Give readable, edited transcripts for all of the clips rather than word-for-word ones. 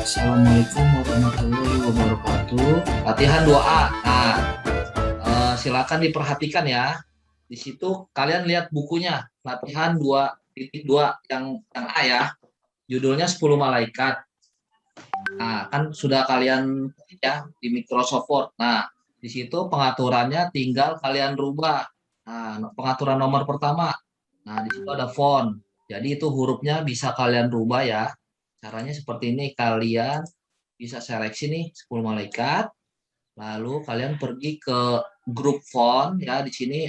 Assalamualaikum warahmatullahi wabarakatuh. Latihan 2A. Nah, silakan diperhatikan ya. Di situ kalian lihat bukunya. Latihan 2.2 yang A ya. Judulnya 10 malaikat. Nah, kan sudah kalian ya di Microsoft Word. Nah, di situ pengaturannya tinggal kalian rubah. Nah, pengaturan nomor pertama. Nah, di situ ada font. Jadi itu hurufnya bisa kalian rubah ya. Caranya seperti ini, kalian bisa seleksi nih 10 malaikat, lalu kalian pergi ke grup font ya, di sini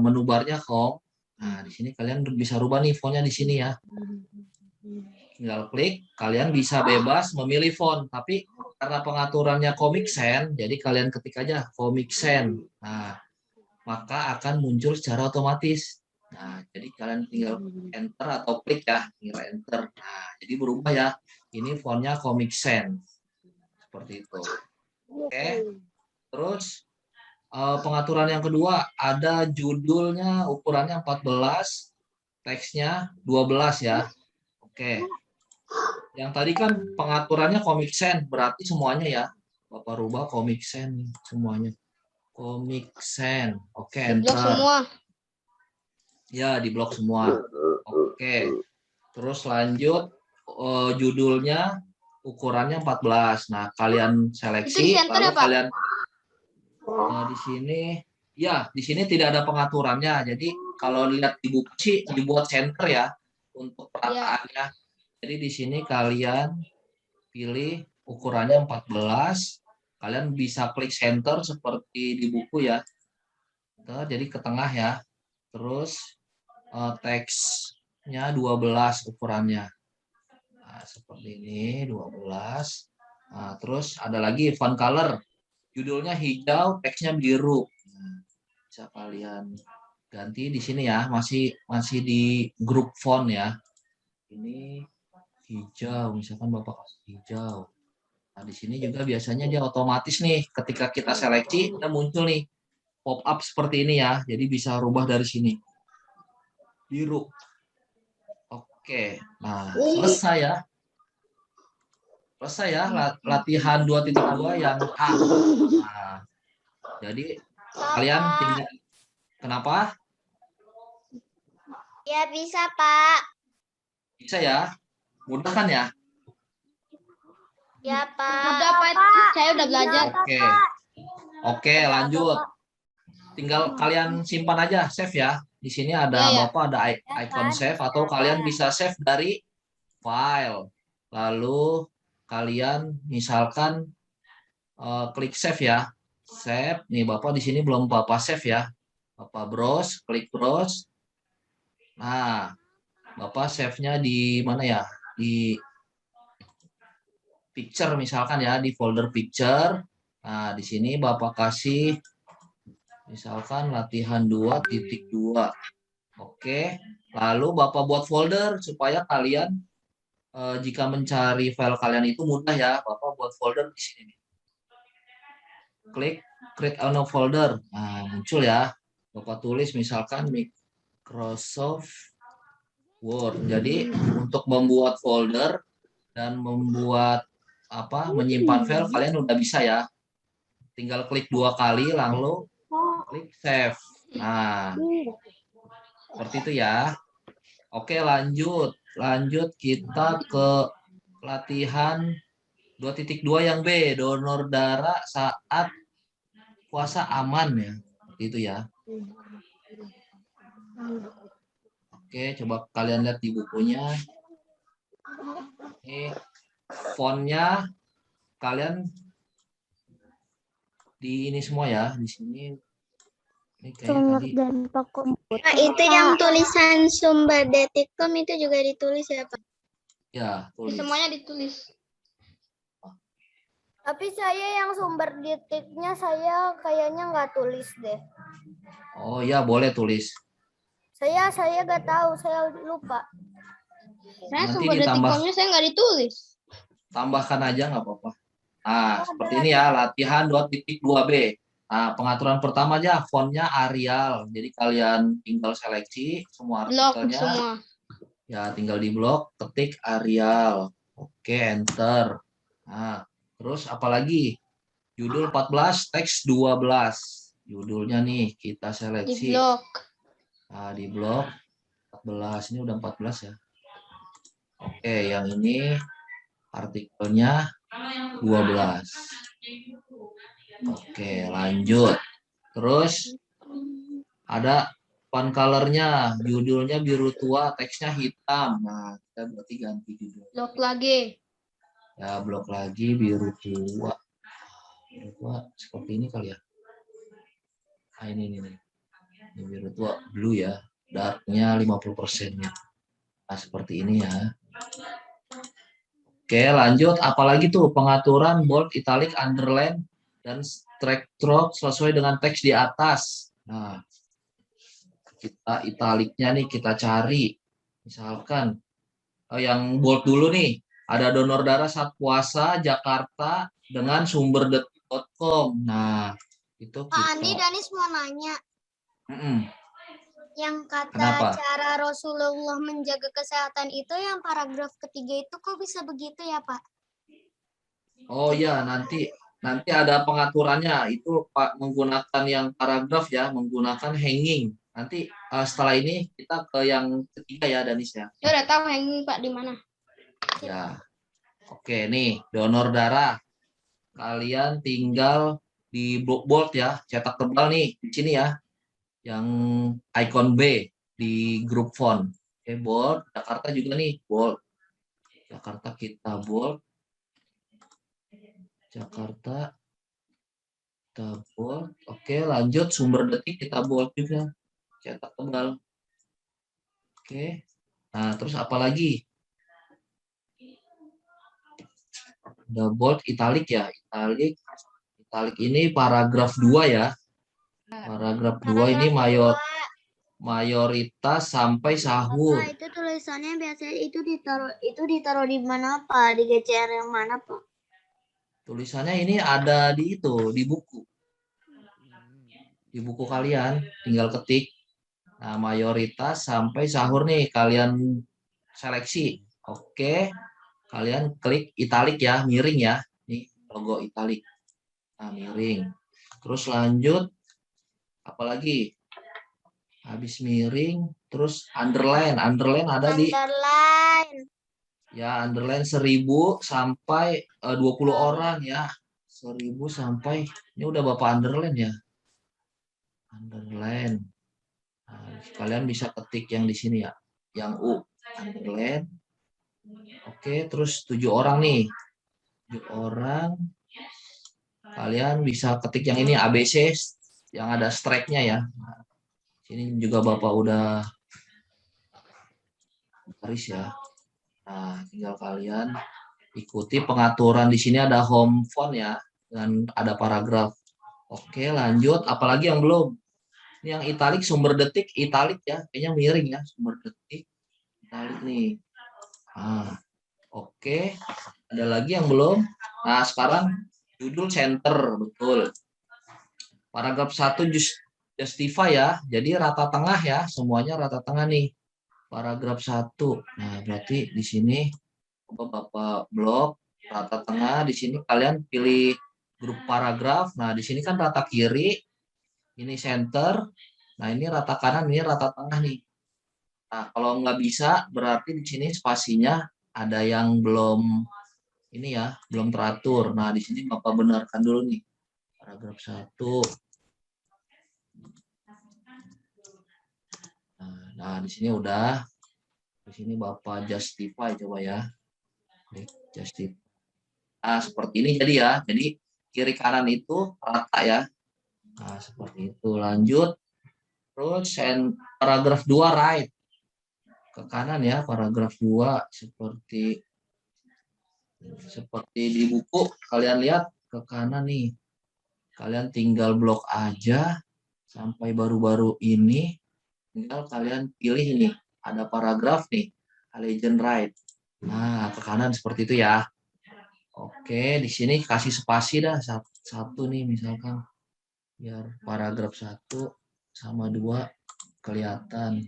menu barnya home. Nah, di sini kalian bisa rubah nih fontnya di sini ya. Tinggal klik, kalian bisa bebas memilih font, tapi karena pengaturannya Comic Sans, jadi kalian ketik aja Comic Sans. Nah, maka akan muncul secara otomatis. Nah, jadi kalian tinggal enter atau klik ya, tinggal enter. Nah, jadi berubah ya. Ini fontnya Comic Sans. Seperti itu. Oke. Terus pengaturan yang kedua, ada judulnya ukurannya 14, teksnya 12 ya. Oke. Yang tadi kan pengaturannya Comic Sans, berarti semuanya ya. Bapak rubah Comic Sans semuanya. Comic Sans. Oke, Di blok enter. semua. Ya, di blok semua. Oke. Terus lanjut judulnya ukurannya 14. Nah, kalian Itu seleksi di center lalu ya, Pak? kalian di sini ya, di sini tidak ada pengaturannya. Jadi kalau lihat di buku sih dibuat center ya untuk perataannya. Jadi di sini kalian pilih ukurannya 14. Kalian bisa klik center seperti di buku ya. Jadi ke tengah ya. Terus teksnya 12 ukurannya. Nah, seperti ini 12. Nah, terus ada lagi font color. Judulnya hijau, teksnya biru. Nah, bisa kalian ganti di sini ya, masih di grup font ya. Ini hijau, misalkan Bapak kasih hijau. Nah, di sini juga biasanya dia otomatis nih, ketika kita seleksi, dia muncul nih pop up seperti ini ya. Jadi bisa rubah dari sini. Biru. Oke, nah selesai ya. Selesai ya latihan 2.2 yang A. Nah, jadi kalian tinggal kenapa? Ya bisa, Pak. Bisa ya? Mudah kan ya? Ya, Pak. Udah, Pak. Saya udah belajar. Oke. Oke, lanjut. Tinggal kalian simpan aja, save ya. Di sini ada Bapak ada icon save atau kalian bisa save dari file. Lalu kalian misalkan klik save ya. Save. Nih Bapak di sini belum Bapak save ya. Bapak browse, klik browse. Nah, Bapak save-nya di mana ya? Di picture misalkan ya, di folder picture. Nah, di sini Bapak kasih misalkan latihan 2.2. Oke. Lalu Bapak buat folder supaya kalian jika mencari file kalian itu mudah ya. Bapak buat folder di sini. Klik create a new folder. Nah, muncul ya. Bapak tulis misalkan Microsoft Word. Jadi untuk membuat folder dan membuat menyimpan file kalian udah bisa ya. Tinggal klik 2 kali lalu klik save. Nah, seperti itu ya. Oke, lanjut. Lanjut kita ke latihan 2.2 yang B, donor darah saat puasa aman ya. Seperti itu ya. Oke, coba kalian lihat di bukunya. Ini fontnya kalian di ini semua ya, di sini. Ini kayaknya tadi. Nah, itu yang tulisan sumberdetik.com itu juga ditulis ya, Pak? Ya, tulis. Semuanya ditulis. Tapi saya yang sumber detiknya saya kayaknya nggak tulis deh. Oh ya, boleh tulis. Saya nggak tahu, saya lupa. Saya Nanti sumber ditambah. detik.com-nya saya nggak ditulis. Tambahkan aja nggak apa-apa. Nah, seperti ini ya, latihan 2.2B. Nah, pengaturan pertama aja, fontnya Arial. Jadi kalian tinggal seleksi semua artikelnya. Semua. Ya, tinggal di blok, ketik Arial. Oke, enter. Nah, terus apalagi? Judul 14, teks 12. Judulnya nih kita Di seleksi. blok. Nah, di blok 14. Ini udah 14 ya. Oke, yang ini artikelnya 12. Oke, lanjut. Terus ada font colornya, judulnya biru tua, teksnya hitam. Nah, kita berarti ganti judul. Blok lagi. Ya, blok lagi biru tua. Biru tua seperti ini kali ya. Nah, ini nih. Ini biru tua, blue ya. Darknya 50%-nya. Nah, seperti ini ya. Oke, lanjut. Apalagi tuh pengaturan bold, italic, underline, dan strike stroke sesuai dengan teks di atas. Nah, kita italiknya nih kita cari. Misalkan yang bold dulu nih. Ada donor darah saat puasa Jakarta dengan sumber detik.com. Nah, itu Pak Andi, kita. Danis mau nanya. Yang kata Kenapa? cara Rasulullah menjaga kesehatan itu yang paragraf ketiga itu kok bisa begitu ya, Pak? Oh ya, nanti ada pengaturannya. Itu Pak menggunakan yang paragraf ya, menggunakan hanging. Nanti setelah ini kita ke yang ketiga ya, Danis ya. Ya udah tahu hanging Pak di mana? Ya. Oke, nih donor darah. Kalian tinggal di bold ya, cetak tebal nih di sini ya. Yang icon B di grup font. Oke, bold. Jakarta juga nih, bold. Jakarta kita bold. Jakarta kita bold. Oke, lanjut sumber detik kita bold juga. Cetak tebal. Oke. Nah, terus apa lagi? Ada bold italic ya. Italic ini paragraf 2 ya. Paragraf 2 ini mayoritas sampai sahur. Pak, itu tulisannya biasanya itu ditaruh di mana, Pak? Di GCR yang mana, Pak? Tulisannya ini ada di itu, di buku. Di buku kalian tinggal ketik. Nah, mayoritas sampai sahur nih kalian seleksi. Oke. Kalian klik italic ya, miring ya. Nih logo italic. Nah, miring. Terus lanjut apalagi? Habis miring, terus underline. Underline ada di Underline. ya underline 1000 sampai 20 orang ya. 1000 sampai ini udah Bapak underline ya. Underline. Nah, kalian bisa ketik yang di sini ya. Yang U underline. Oke, terus 7 orang nih. 7 orang. Kalian bisa ketik yang ini ABC yang ada strike-nya ya. Nah, sini juga Bapak udah garis ya. Nah, tinggal kalian ikuti pengaturan di sini ada home font ya dan ada paragraf. Oke, lanjut. Apalagi yang belum? Ini yang italic sumber detik italic ya, kayaknya miring ya sumber detik italic nih. Nah, oke. Ada lagi yang belum? Nah, sekarang judul center betul. Paragraf 1 justify ya. Jadi rata tengah ya, semuanya rata tengah nih. Paragraf 1. Nah, berarti di sini Bapak blok rata tengah, di sini kalian pilih grup paragraf. Nah, di sini kan rata kiri, ini center. Nah, ini rata kanan, ini rata tengah nih. Nah, kalau nggak bisa, berarti di sini spasinya ada yang belum ini ya, belum teratur. Nah, di sini Bapak benarkan dulu nih. Paragraf 1. Nah, di sini udah. Di sini Bapak justify coba ya. Klik justify. Nah, seperti ini jadi ya. Jadi kiri kanan itu rata ya. Nah, seperti itu. Lanjut. Terus paragraf 2 right. Ke kanan ya, paragraf 2 seperti di buku kalian lihat ke kanan nih. Kalian tinggal blok aja sampai baru-baru ini tinggal kalian pilih nih. Ada paragraf nih, legend right. Nah, ke kanan seperti itu ya. Oke, di sini kasih spasi dah satu nih misalkan biar paragraf 1 sama 2 kelihatan.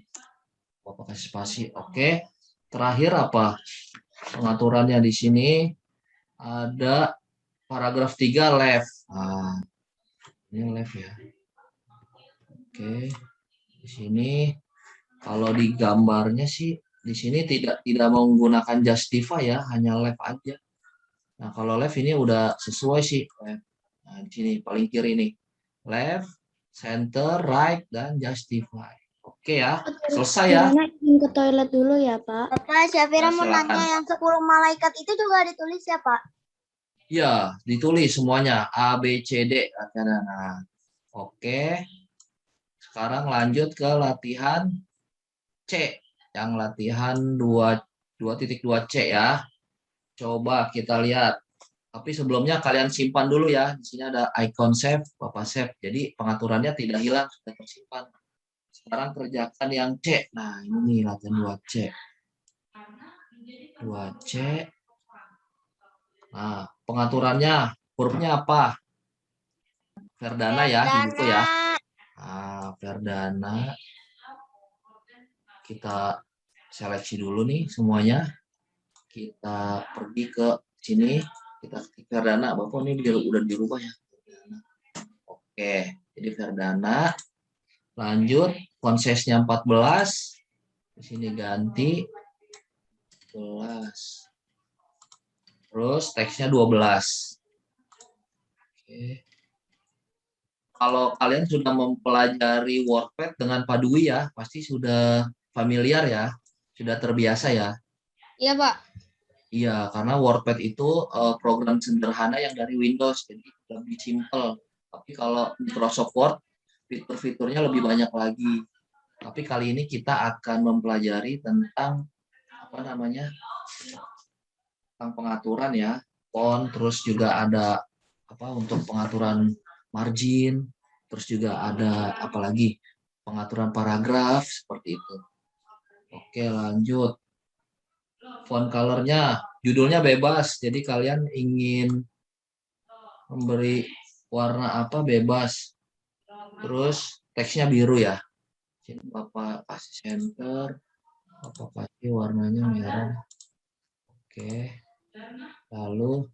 Bapak kasih spasi. Oke. Terakhir apa? Pengaturannya di sini ada paragraf 3 left. Nah, ini left ya. Oke. Di sini kalau di gambarnya sih di sini tidak menggunakan justify ya, hanya left aja. Nah, kalau left ini udah sesuai sih. Nah, di sini paling kiri nih. Left, center, right, dan justify. Oke ya, selesai ya. Kirana ingin ke toilet dulu ya, Pak. Bapak, Syafira Ya, mau silakan. nanya yang 10 malaikat itu juga ditulis ya, Pak? Ya, ditulis semuanya. A, B, C, D. Nah, oke. Sekarang lanjut ke latihan C. Yang latihan 2.2 C ya. Coba kita lihat. Tapi sebelumnya kalian simpan dulu ya. Di sini ada icon save, Bapak save. Jadi pengaturannya tidak hilang, sudah tersimpan. Sekarang kerjakan yang C. Nah, ini latihan 2C. 2C. Nah, pengaturannya hurufnya apa? Verdana ya di buku ya. Nah, Verdana. Kita seleksi dulu nih semuanya. Kita pergi ke sini. Kita ketik Verdana. Bapak ini udah dirubah ya. Oke, jadi Verdana. Lanjut, konsesnya 14. Di sini ganti 11. Terus teksnya 12. Oke. Kalau kalian sudah mempelajari WordPad dengan Pak Dwi ya, pasti sudah familiar ya, sudah terbiasa ya. Iya, Pak. Iya, karena WordPad itu program sederhana yang dari Windows, jadi lebih simple. Tapi kalau Microsoft Word, fitur-fiturnya lebih banyak lagi. Tapi kali ini kita akan mempelajari tentang apa namanya, tentang pengaturan ya, font, terus juga ada apa untuk pengaturan margin, terus juga ada apalagi pengaturan paragraf seperti itu. Oke, lanjut. Font colornya, judulnya bebas, jadi kalian ingin memberi warna apa bebas. Terus teksnya biru ya. Sini Bapak kasih center, Bapak kasih warnanya merah. Oke. Lalu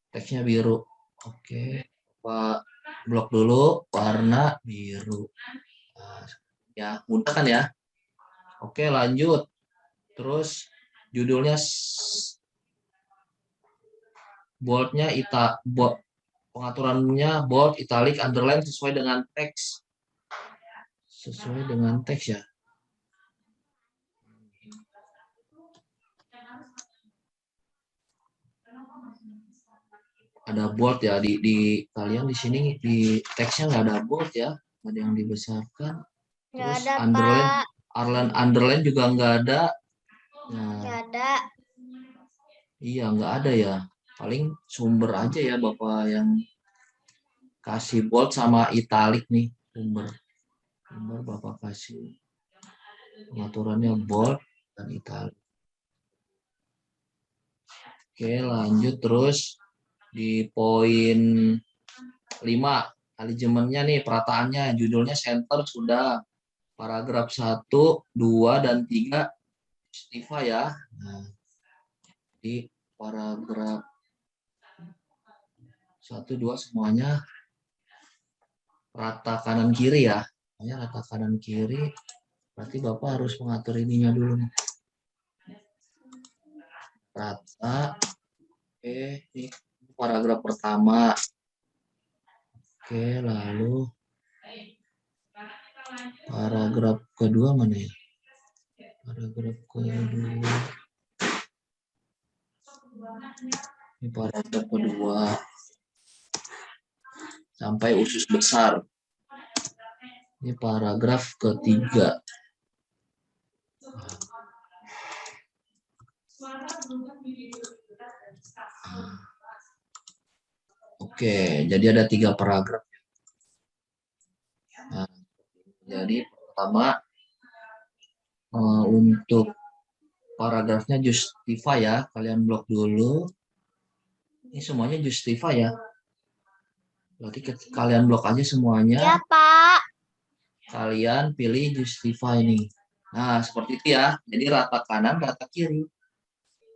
teksnya biru. Oke. Bapak blok dulu warna biru. Nah, ya, mudah kan ya? Oke, lanjut. Terus judulnya boldnya pengaturannya bold, italic, underline sesuai dengan teks. Sesuai dengan teks ya. Ada bold ya di kalian di sini di teksnya nggak ada bold ya, ada yang dibesarkan. Nggak Terus ada, underline, Pak. underline juga nggak ada. Nah, Nggak ada. iya nggak ada ya. Paling sumber aja ya Bapak yang kasih bold sama italic nih sumber. Sumber Bapak kasih pengaturannya bold dan italic. Oke, lanjut terus di poin 5 alignmentnya nih, perataannya, judulnya center sudah, paragraf 1, 2, dan 3 justify ya. Nah, di paragraf 1, 2 semuanya rata kanan kiri ya. Pokoknya rata kanan kiri, berarti Bapak harus mengatur ininya dulu nih. Rata. Oke, ini paragraf pertama. Oke, lalu paragraf kedua mana ya? Paragraf kedua. Ini paragraf kedua. Sampai usus besar. Ini paragraf ketiga. Oke, jadi ada 3 paragraf. Nah, jadi pertama untuk paragrafnya justify ya, kalian blok dulu. Ini semuanya justify ya. Berarti kalian blok aja semuanya. Ya, Pak. Kalian pilih justify nih. Nah, seperti itu ya. Jadi rata kanan, rata kiri.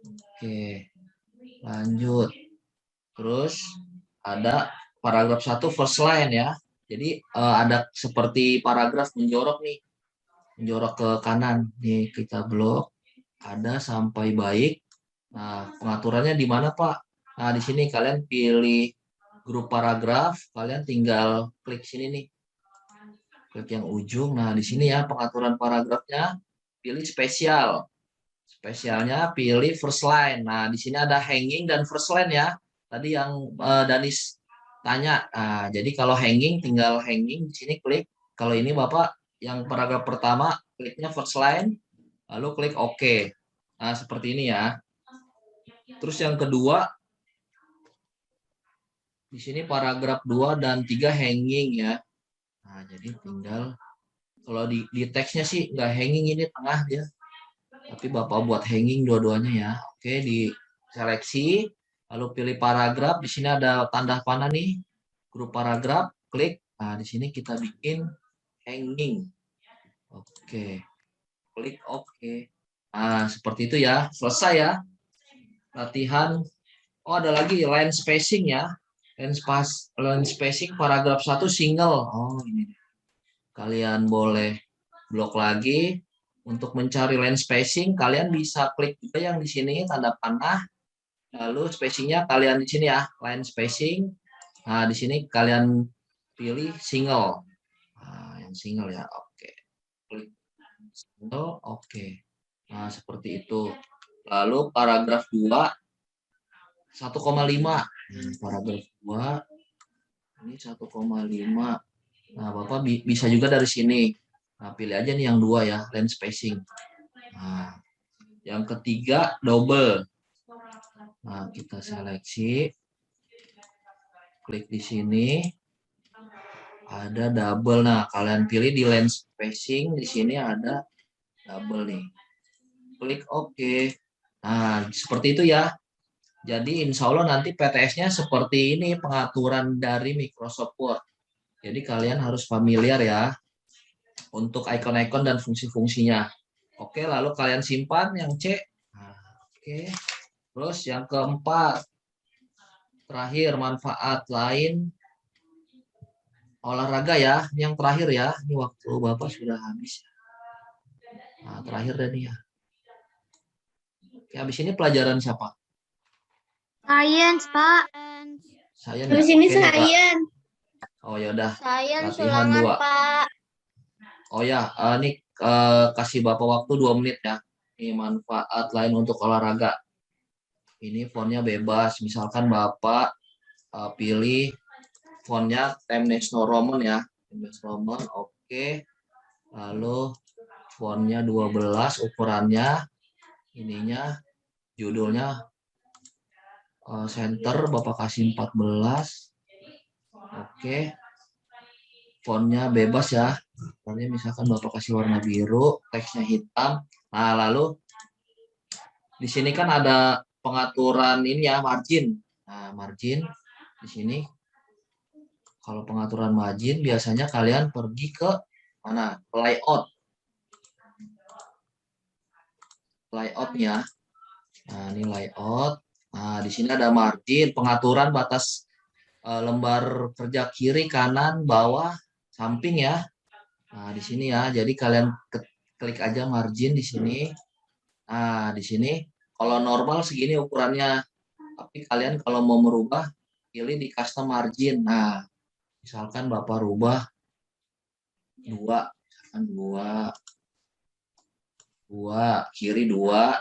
Oke. Lanjut. Terus ada paragraf 1 first line ya. Jadi ada seperti paragraf menjorok nih. Menjorok ke kanan. Nih kita blok. Ada sampai baik. Nah, pengaturannya di mana, Pak? Nah, di sini kalian pilih grup paragraf, kalian tinggal klik sini nih. Klik yang ujung. Nah, di sini ya pengaturan paragrafnya, pilih spesial. Spesialnya pilih first line. Nah, di sini ada hanging dan first line ya. Tadi yang Danis tanya. Nah, jadi kalau hanging tinggal hanging di sini klik. Kalau ini Bapak yang paragraf pertama kliknya first line, lalu klik OK. Nah, seperti ini ya. Terus yang kedua, di sini paragraf 2 dan 3 hanging ya. Nah, jadi tinggal kalau di teksnya sih nggak hanging, ini tengah dia. Tapi Bapak buat hanging dua-duanya ya. Oke, di seleksi, lalu pilih paragraf. Di sini ada tanda panah nih, grup paragraf, klik. Nah, di sini kita bikin hanging. Oke, klik OK. Nah, seperti itu ya. Selesai ya. Latihan. Oh, ada lagi line spacing ya. Line spacing paragraf 1 single. Oh, ini. Kalian boleh blok lagi. Untuk mencari line spacing, kalian bisa klik juga yang di sini tanda panah. Lalu spacingnya kalian di sini ya, line spacing. Nah, di sini kalian pilih single. Nah, yang single ya, oke. Klik single, oke. Nah, seperti itu. Lalu paragraf 2, 1,5. Paragraf 2, ini 1,5. Nah, Bapak bisa juga dari sini. Nah, pilih aja nih yang 2 ya, line spacing. Nah, yang ketiga double. Nah, kita seleksi. Klik di sini. Ada double. Nah, kalian pilih di line spacing. Di sini ada double nih. Klik OK. Nah, seperti itu ya. Jadi insya Allah nanti PTS-nya seperti ini pengaturan dari Microsoft Word. Jadi kalian harus familiar ya untuk icon-icon dan fungsi-fungsinya. Oke, lalu kalian simpan yang C. Nah, oke. Terus yang keempat, terakhir manfaat lain olahraga ya. Ini yang terakhir ya. Ini waktu Bapak sudah habis. Nah, terakhir dan ya. Oke, habis ini pelajaran siapa? Science, Pak. Saya Habis ya. ini Oke, nih, Pak. science. Oh ya udah. Science Latihan ulangan, 2. Pak. Oh ya, ini kasih Bapak waktu 2 menit ya. Ini manfaat lain untuk olahraga. Ini fontnya bebas. Misalkan Bapak pilih fontnya Times New Roman ya. Times New Roman, oke. Lalu fontnya 12, ukurannya, ininya, judulnya center, Bapak kasih 14. Oke. Fontnya bebas ya. Fontnya misalkan Bapak kasih warna biru, teksnya hitam. Nah, lalu di sini kan ada pengaturan ini ya, margin. Nah, margin di sini. Kalau pengaturan margin biasanya kalian pergi ke mana? Layout. Layoutnya. Nah, ini layout. Nah, di sini ada margin, pengaturan batas lembar kerja kiri, kanan, bawah, samping ya. Nah, di sini ya. Jadi kalian klik aja margin di sini. Nah, di sini kalau normal segini ukurannya. Tapi kalian kalau mau merubah, pilih di custom margin. Nah, misalkan Bapak rubah 2, misalkan 2, kiri 2,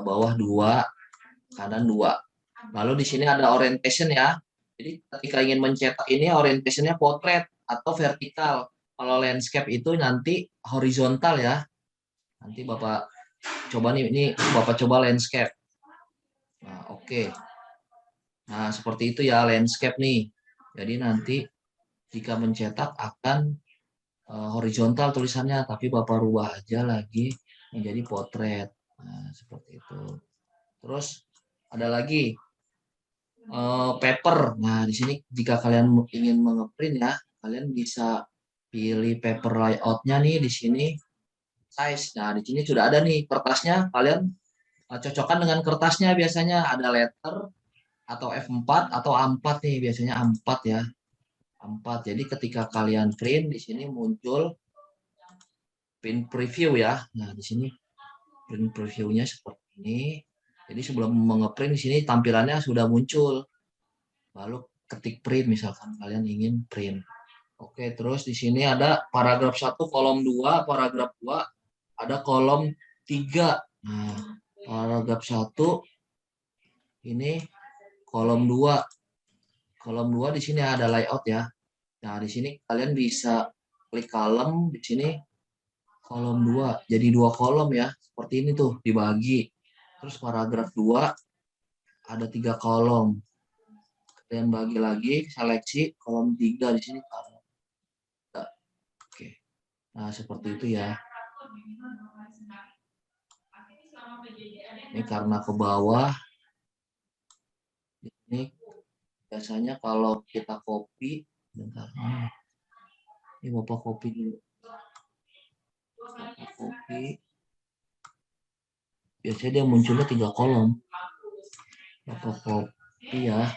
bawah 2, kanan 2. Lalu di sini ada orientation ya. Jadi ketika ingin mencetak ini orientationnya portrait atau vertikal. Kalau landscape itu nanti horizontal ya. Nanti Bapak coba nih, ini Bapak coba landscape. Nah, oke. Nah, seperti itu ya landscape nih. Jadi nanti jika mencetak akan horizontal tulisannya, tapi Bapak rubah aja lagi menjadi portrait. Nah, seperti itu. Terus ada lagi paper. Nah, di sini jika kalian ingin mengeprint ya, kalian bisa pilih paper layoutnya nih di sini size. Nah, di sini sudah ada nih kertasnya. Kalian cocokkan dengan kertasnya, biasanya ada letter atau F4 atau A4 nih, biasanya A4 ya. A4. Jadi ketika kalian print di sini muncul print preview ya. Nah, di sini print previewnya seperti ini. Jadi sebelum mengeprint di sini tampilannya sudah muncul. Lalu ketik print, misalkan kalian ingin print. Oke, terus di sini ada paragraf 1 kolom 2, paragraf 2 ada kolom 3. Nah, paragraf 1 ini kolom 2. Kolom 2 di sini ada layout ya. Nah, di sini kalian bisa klik kolom di sini kolom 2. Jadi 2 kolom ya. Seperti ini tuh dibagi. Terus paragraf 2 ada 3 kolom. Kalian bagi lagi, seleksi kolom 3 di sini. Oke. Nah, seperti itu ya. Ini karena ke bawah. Ini biasanya kalau kita copy, bentar. Ini Bapak copy dulu. Bapak copy. Biasanya dia munculnya 3 kolom. Bapak copy ya.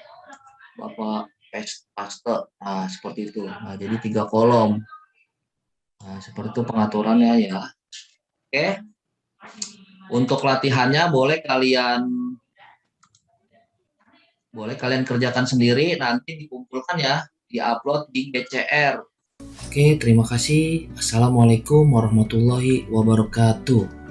Bapak paste. Nah, seperti itu. Nah, jadi 3 kolom. Nah, seperti itu pengaturannya ya. Oke. Untuk latihannya boleh kalian kerjakan sendiri, nanti dikumpulkan ya, diupload di GCR. Oke, terima kasih. Assalamualaikum warahmatullahi wabarakatuh.